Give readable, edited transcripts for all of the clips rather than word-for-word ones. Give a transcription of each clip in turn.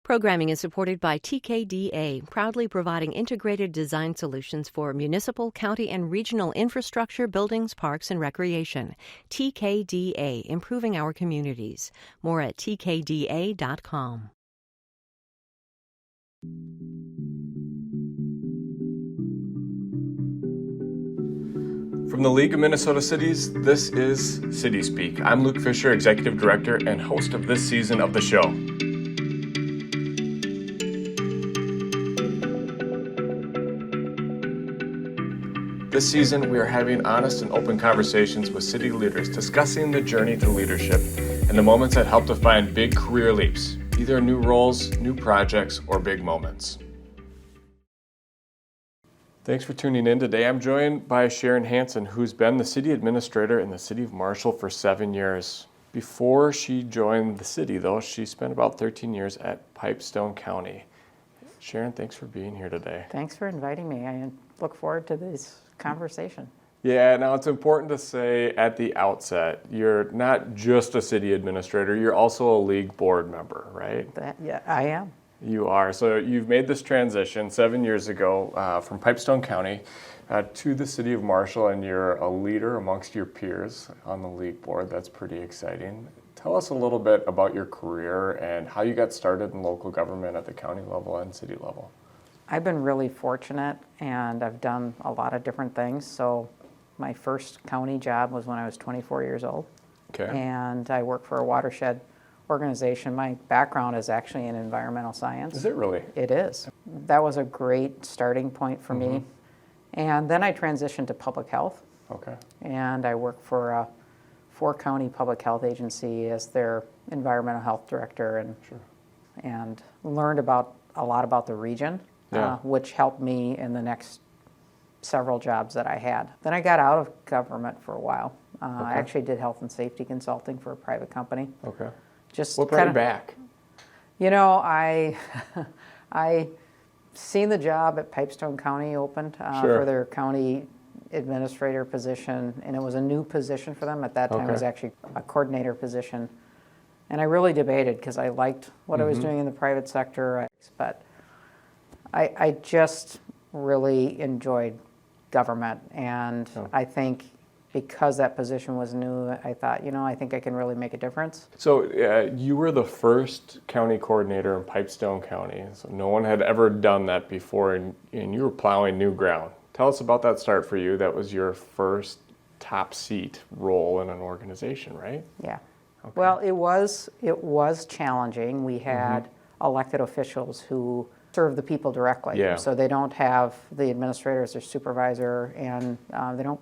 Programming is supported by TKDA, proudly providing integrated design solutions for municipal, county, and regional infrastructure, buildings, parks, and recreation. TKDA, improving our communities. More at tkda.com. From the League of Minnesota Cities, this is City Speak. I'm Luke Fisher, Executive Director and host of this season of the show. This season, we are having honest and open conversations with city leaders discussing the journey to leadership and the moments that help define big career leaps, either new roles, new projects, or big moments. Thanks for tuning in today. I'm joined by Sharon Hanson, who's been the city administrator in the city of Marshall for 7 years. Before she joined the city, though, she spent about 13 years at Pipestone County. Sharon, thanks for being here today. Thanks for inviting me. I look forward to this conversation. Yeah, now it's important to say at the outset, you're not just a city administrator, you're also a league board member, right? Yeah, I am. You are. So you've made this transition 7 years ago from Pipestone County to the city of Marshall, and you're a leader amongst your peers on the league board. That's pretty exciting. Tell us a little bit about your career and how you got started in local government at the county level and city level. I've been really fortunate, and I've done a lot of different things. So my first county job was when I was 24 years old. Okay. And I worked for a watershed organization. My background is actually in environmental science. Is it really? It is. That was a great starting point for me. And then I transitioned to public health. Okay. And I worked for a 4-county public health agency as their environmental health director, and learned a lot about the region, which helped me in the next several jobs that I had. Then I got out of government for a while. I actually did health and safety consulting for a private company. Okay. Just what brought you back? You know, I seen the job at Pipestone County opened for their county administrator position, and it was a new position for them. At that time, it was actually a coordinator position. And I really debated because I liked what I was doing in the private sector, but I just really enjoyed government. And I think because that position was new, I thought, I think I can really make a difference. So you were the first county coordinator in Pipestone County. So no one had ever done that before, and you were plowing new ground. Tell us about that start for you. That was your first top seat role in an organization, right? Yeah. Okay. Well, it was challenging. We had elected officials who serve the people directly. Yeah. So they don't have the administrator as their supervisor, and they don't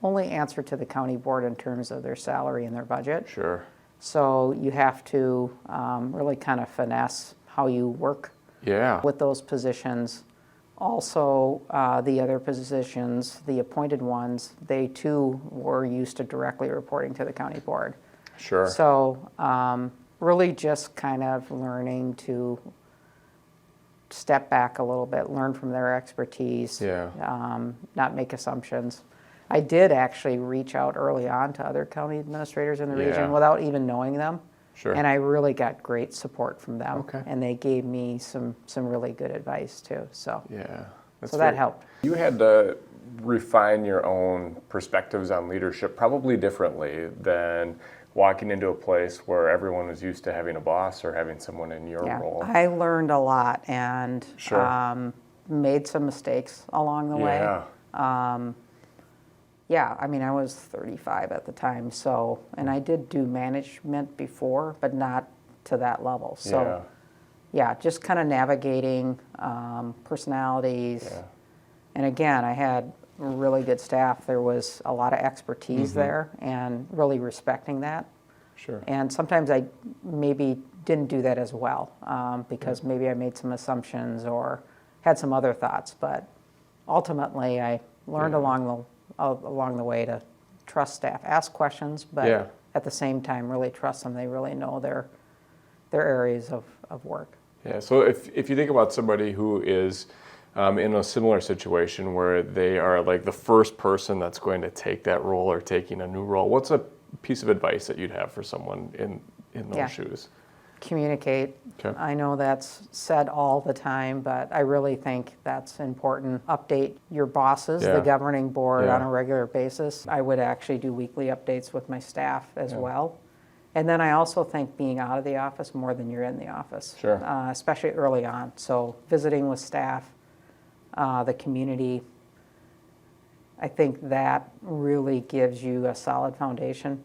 only answer to the county board in terms of their salary and their budget. Sure. So you have to really kind of finesse how you work with those positions. Also, the other positions, the appointed ones, they too were used to directly reporting to the county board. Sure. So really just kind of learning to step back a little bit, learn from their expertise, not make assumptions. I did actually reach out early on to other county administrators in the region without even knowing them. Sure. And I really got great support from them. Okay. And they gave me some really good advice too. So so that helped. You had to refine your own perspectives on leadership probably differently than walking into a place where everyone was used to having a boss or having someone in your role. I learned a lot and made some mistakes along the way. I mean, I was 35 at the time, and I did do management before, but not to that level. So, just kind of navigating personalities. Yeah. And again, I had really good staff. There was a lot of expertise there, and really respecting that. Sure. And sometimes I maybe didn't do that as well because maybe I made some assumptions or had some other thoughts. But ultimately, I learned along the way to trust staff, ask questions, but at the same time really trust them. They really know their areas of work. Yeah, so if you think about somebody who is in a similar situation where they are like the first person that's going to take that role or taking a new role, what's a piece of advice that you'd have for someone in those shoes? Communicate. Okay. I know that's said all the time, but I really think that's important. Update your bosses, the governing board, on a regular basis. I would actually do weekly updates with my staff as well. And then I also think being out of the office more than you're in the office, especially early on. So visiting with staff, the community, I think that really gives you a solid foundation.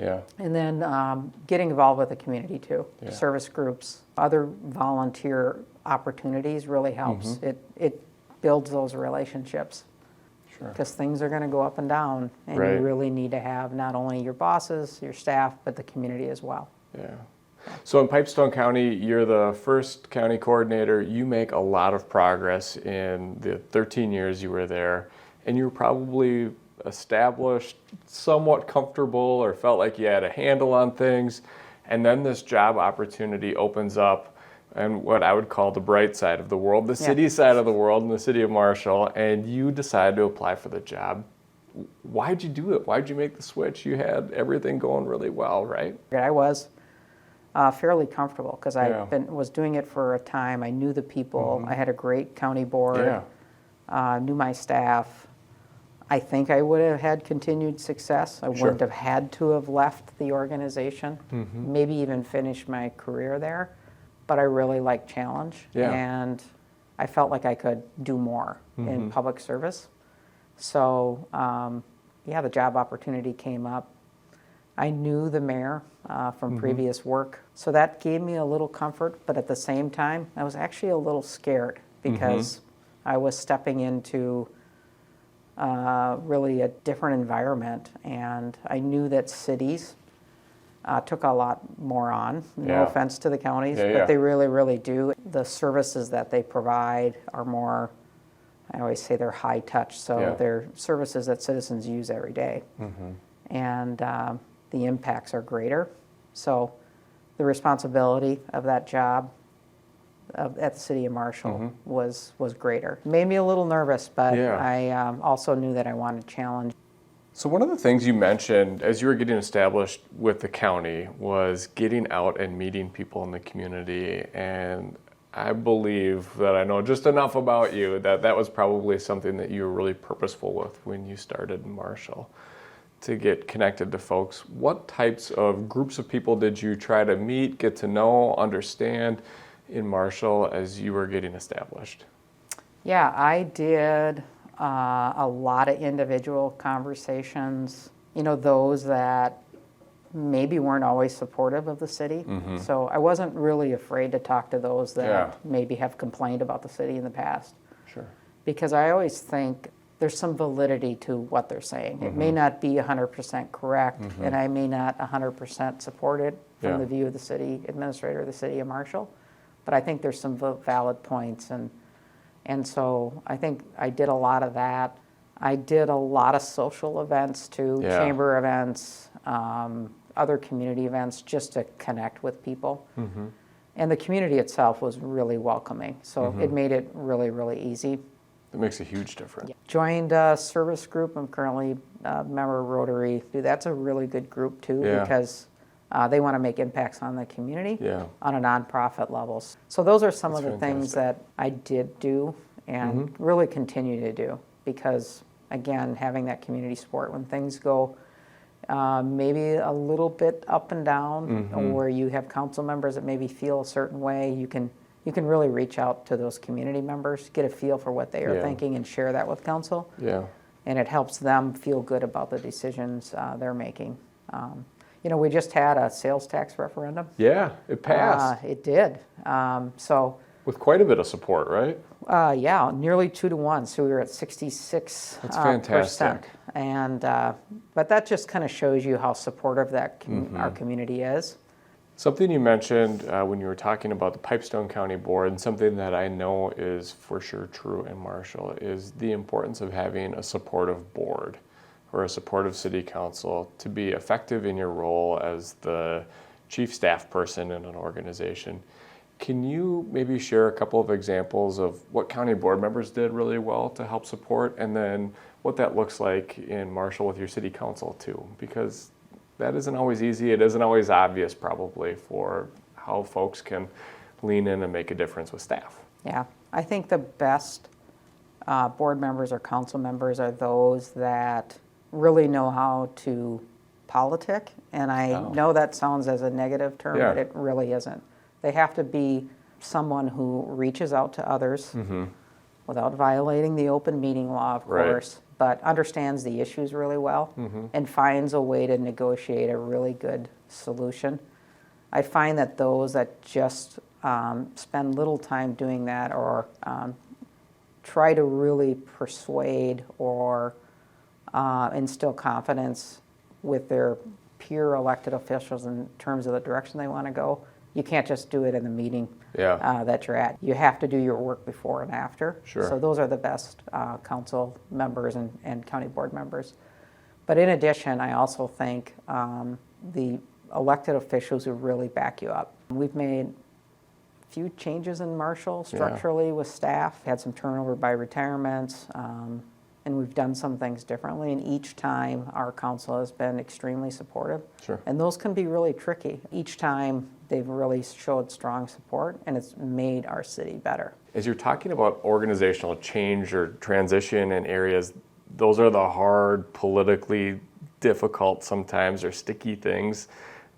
Yeah. And then getting involved with the community too. Service groups, other volunteer opportunities really helps. It builds those relationships. Sure. Because things are going to go up and down, and you really need to have not only your bosses, your staff, but the community as well. Yeah. So in Pipestone County, you're the first county coordinator. You make a lot of progress in the 13 years you were there, and you were probably established, somewhat comfortable, or felt like you had a handle on things, and then this job opportunity opens up, and what I would call the bright side of the world, the city side of the world in the city of Marshall, and you decide to apply for the job. Why'd you do it? Why'd you make the switch? You had everything going really well, right? I was fairly comfortable because I was doing it for a time. I knew the people. I had a great county board, knew my staff. I think I would have had continued success. I wouldn't have had to have left the organization, maybe even finished my career there. But I really like challenge, and I felt like I could do more in public service. So, the job opportunity came up. I knew the mayor from previous work, so that gave me a little comfort, but at the same time, I was actually a little scared because I was stepping into really a different environment, and I knew that cities took a lot more on. No offense to the counties, but they really, really do. The services that they provide are more, I always say they're high touch, so they're services that citizens use every day. And the impacts are greater. So the responsibility of that job at the city of Marshall was greater. It made me a little nervous, but I also knew that I wanted challenge. So one of the things you mentioned as you were getting established with the county was getting out and meeting people in the community, and I believe that I know just enough about you that that was probably something that you were really purposeful with when you started in Marshall, to get connected to folks. What types of groups of people did you try to meet, get to know, understand in Marshall as you were getting established? Yeah, I did a lot of individual conversations, those that maybe weren't always supportive of the city. So I wasn't really afraid to talk to those that maybe have complained about the city in the past. Sure. Because I always think there's some validity to what they're saying. It may not be 100% correct, and I may not 100% support it from the view of the city administrator of the city of Marshall, but I think there's some valid points, and so I think I did a lot of that. I did a lot of social events too, chamber events, other community events, just to connect with people. And the community itself was really welcoming, so it made it really, really easy. That makes a huge difference. Joined a service group. I'm currently a member of Rotary. That's a really good group too, because they want to make impacts on the community on a nonprofit level. So those are some of the things that I did do and really continue to do, because again, having that community support when things go maybe a little bit up and down, or you have council members that maybe feel a certain way, you can really reach out to those community members, get a feel for what they are thinking, and share that with council. And it helps them feel good about the decisions they're making. We just had a sales tax referendum. Yeah, it passed. It did. With quite a bit of support, right? Nearly 2-to-1. So we were at 66. That's fantastic. And but that just kind of shows you how supportive that our community is. Something you mentioned when you were talking about the Pipestone County Board, and something that I know is for sure true in Marshall, is the importance of having a supportive board or a supportive city council to be effective in your role as the chief staff person in an organization. Can you maybe share a couple of examples of what county board members did really well to help support, and then what that looks like in Marshall with your city council too? Because that isn't always easy. It isn't always obvious probably for how folks can lean in and make a difference with staff. Yeah, I think the best board members or council members are those that really know how to politic, and I know that sounds as a negative term, but it really isn't. They have to be someone who reaches out to others without violating the open meeting law, of course, but understands the issues really well and finds a way to negotiate a really good solution. I find that those that just spend little time doing that or try to really persuade or instill confidence with their peer elected officials in terms of the direction they want to go, you can't just do it in the meeting that you're at. You have to do your work before and after. Sure. So those are the best council members and county board members. But in addition, I also think the elected officials who really back you up. We've made a few changes in Marshall structurally with staff, had some turnover by retirements, and we've done some things differently, and each time our council has been extremely supportive. Sure. And those can be really tricky. Each time they've really showed strong support, and it's made our city better. As you're talking about organizational change or transition in areas, those are the hard, politically difficult sometimes or sticky things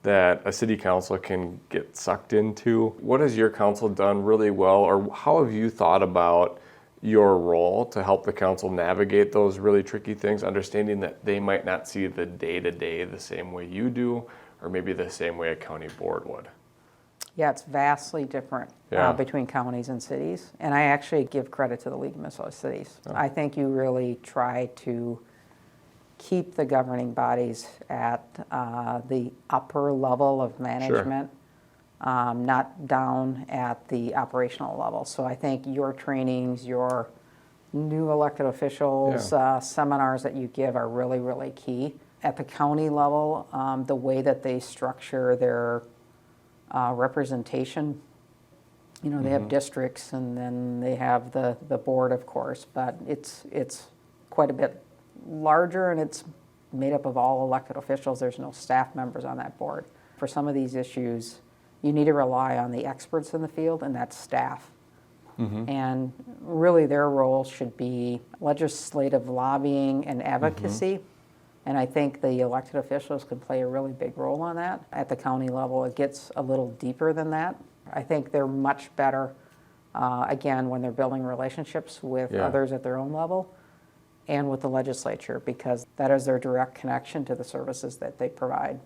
that a city council can get sucked into. What has your council done really well, or how have you thought about your role to help the council navigate those really tricky things, understanding that they might not see the day-to-day the same way you do, or maybe the same way a county board would? Yeah, it's vastly different between counties and cities, and I actually give credit to the League of Minnesota Cities. I think you really try to keep the governing bodies at the upper level of management, not down at the operational level. So I think your trainings, your new elected officials, seminars that you give are really, really key. At the county level, the way that they structure their representation, you know, they have districts and then they have the board, of course, but it's quite a bit larger and it's made up of all elected officials. There's no staff members on that board. For some of these issues, you need to rely on the experts in the field, and that's staff. And really their role should be legislative lobbying and advocacy. And I think the elected officials can play a really big role on that. At the county level, it gets a little deeper than that. I think they're much better, again, when they're building relationships with others at their own level and with the legislature, because that is their direct connection to the services that they provide.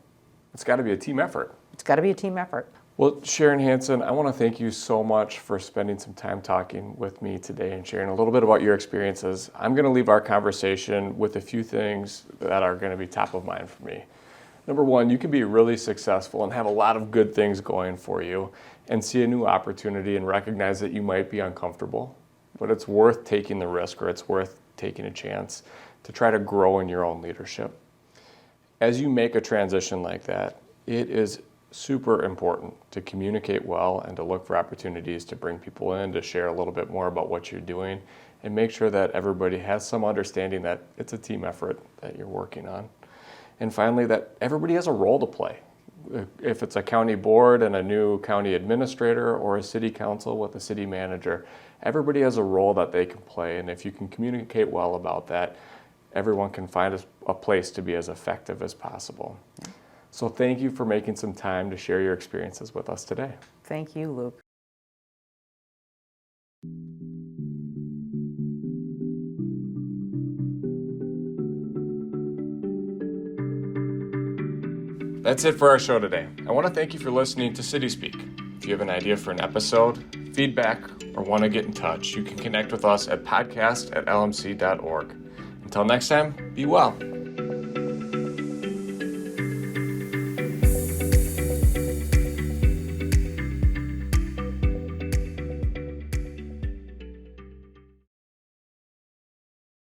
It's got to be a team effort. It's got to be a team effort. Well, Sharon Hanson, I want to thank you so much for spending some time talking with me today and sharing a little bit about your experiences. I'm going to leave our conversation with a few things that are going to be top of mind for me. Number one, you can be really successful and have a lot of good things going for you and see a new opportunity and recognize that you might be uncomfortable, but it's worth taking the risk, or it's worth taking a chance to try to grow in your own leadership. As you make a transition like that, it is super important to communicate well and to look for opportunities to bring people in, to share a little bit more about what you're doing, and make sure that everybody has some understanding that it's a team effort that you're working on. And finally, that everybody has a role to play. If it's a county board and a new county administrator, or a city council with a city manager, everybody has a role that they can play, and if you can communicate well about that, everyone can find a place to be as effective as possible. So thank you for making some time to share your experiences with us today. Thank you, Luke. That's it for our show today. I want to thank you for listening to City Speak. If you have an idea for an episode, feedback, or want to get in touch, you can connect with us at podcast@lmc.org. Until next time, be well.